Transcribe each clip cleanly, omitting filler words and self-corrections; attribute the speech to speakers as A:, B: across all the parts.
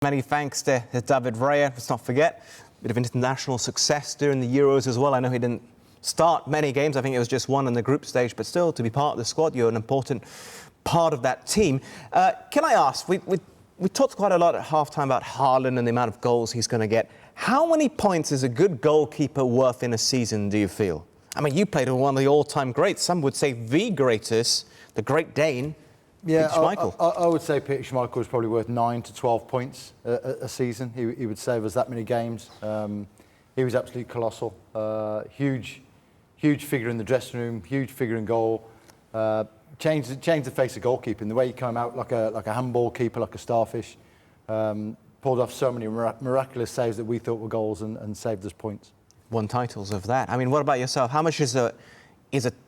A: Many thanks to David Raya. Let's not forget, a bit of international success during the Euros as well. I know he didn't start many games. I think it was just one in the group stage, but still, to be part of the squad, you're an important part of that team. Can I ask, we talked quite a lot at half-time about Haaland and the amount of goals he's going to get. How many points is a good goalkeeper worth in a season, do you feel? I mean, you played with one of the all-time greats. Some would say the greatest, the Great Dane.
B: Yeah, I would say Peter Schmeichel was probably worth 9 to 12 points a season. He would save us that many games. He was absolutely colossal. Huge figure in the dressing room, huge figure in goal. Changed the face of goalkeeping. The way he came out like a handball keeper, like a starfish. Pulled off so many miraculous saves that we thought were goals and saved us points.
A: Won titles of that. I mean, what about yourself? How much is a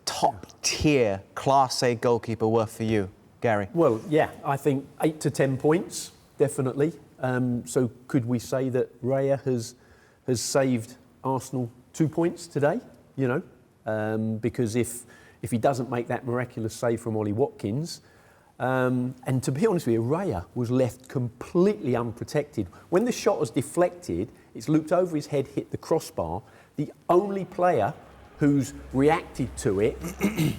A: top-tier Class A goalkeeper worth for you, Gary?
C: Well, yeah, I think 8 to 10 points, definitely. So could we say that Raya has saved Arsenal 2 points today? You know, because if he doesn't make that miraculous save from Ole Watkins, and to be honest with you, Raya was left completely unprotected. When the shot was deflected, it's looped over his head, hit the crossbar. The only player who's reacted to it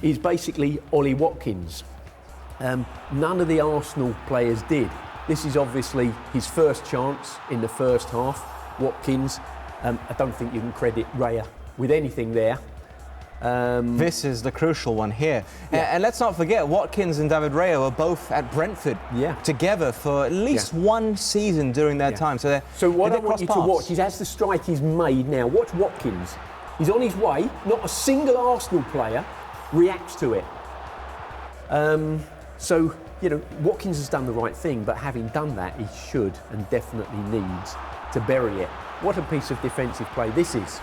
C: is basically Ole Watkins. None of the Arsenal players did. This is obviously his first chance in the first half. Watkins, I don't think you can credit Raya with anything there.
A: This is the crucial one here. Yeah. And let's not forget, Watkins and David Raya were both at Brentford together for at least one season during their time. So
C: what I want you to watch is as the strike is made now, watch Watkins. He's on his way, not a single Arsenal player reacts to it. So, you know, Watkins has done the right thing, but having done that, he should and definitely needs to bury it. What a piece of defensive play this is.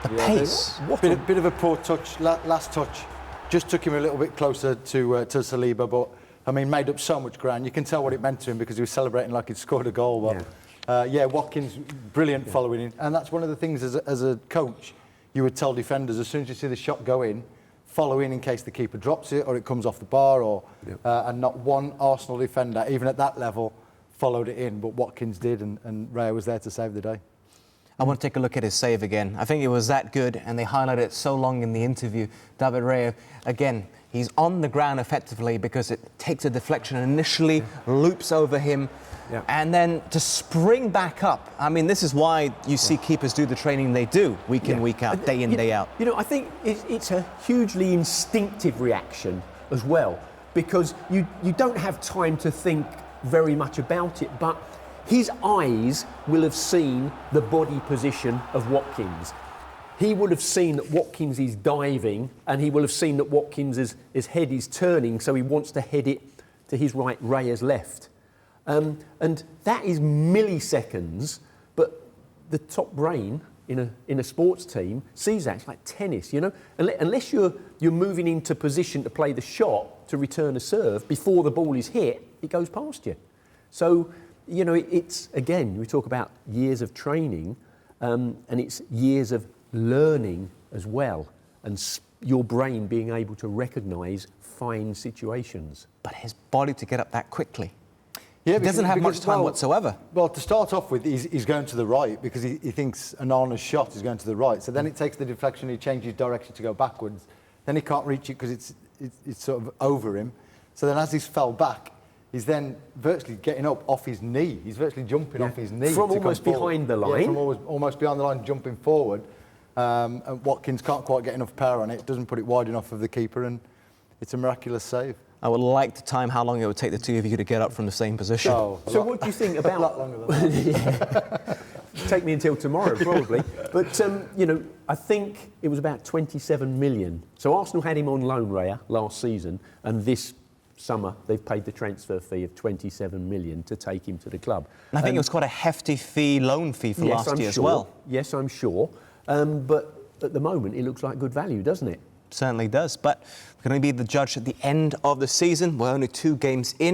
A: The pace.
B: Bit of a poor touch, last touch. Just took him a little bit closer to Saliba, but, I mean, made up so much ground. You can tell what it meant to him because he was celebrating like he'd scored a goal. But, Watkins, brilliant following in. And that's one of the things as a coach, you would tell defenders, as soon as you see the shot go in, follow in case the keeper drops it or it comes off the bar, or and not one Arsenal defender, even at that level, followed it in. But Watkins did, and Raya was there to save the day.
A: I want to take a look at his save again. I think it was that good, and they highlighted it so long in the interview. David Raya, again, he's on the ground effectively because it takes a deflection initially, loops over him, and then to spring back up. I mean, this is why you see keepers do the training they do, week in, week out, day in, day out.
C: You know, I think it's a hugely instinctive reaction as well, because you don't have time to think very much about it, but his eyes will have seen the body position of Watkins. He would have seen that Watkins is diving, and he will have seen that Watkins' his head is turning, so he wants to head it to his right, Raya's left. And that is milliseconds, but the top brain in a sports team sees that. It's like tennis, you know? Unless you're moving into position to play the shot, to return a serve, before the ball is hit, it goes past you. So, you know, it's, again, we talk about years of training, and it's years of learning as well, and your brain being able to recognise fine situations.
A: But his body to get up that quickly.
B: Yeah,
A: he doesn't have much time whatsoever.
B: Well, to start off with, he's going to the right because he thinks Onana's shot is going to the right. So then it takes the deflection, he changes direction to go backwards. Then he can't reach it because it's sort of over him. So then as he's fell back, he's then virtually getting up off his knee. He's virtually jumping off his knee.
C: From almost behind the line.
B: Yeah, from almost behind the line, jumping forward. And Watkins can't quite get enough power on it, doesn't put it wide enough of the keeper, and it's a miraculous save.
A: I would like to time how long it would take the two of you to get up from the same position.
C: So what do you think about...
B: A lot longer than that.
C: Take me until tomorrow, probably. But, you know, I think it was about 27 million. So Arsenal had him on loan, Raya, last season, and this summer they've paid the transfer fee of 27 million to take him to the club. And
A: I think it was quite a hefty loan fee for last year as well.
C: Yes, I'm sure. But at the moment, it looks like good value, doesn't it?
A: Certainly does. But we're going to be the judge at the end of the season. We're only 2 games in.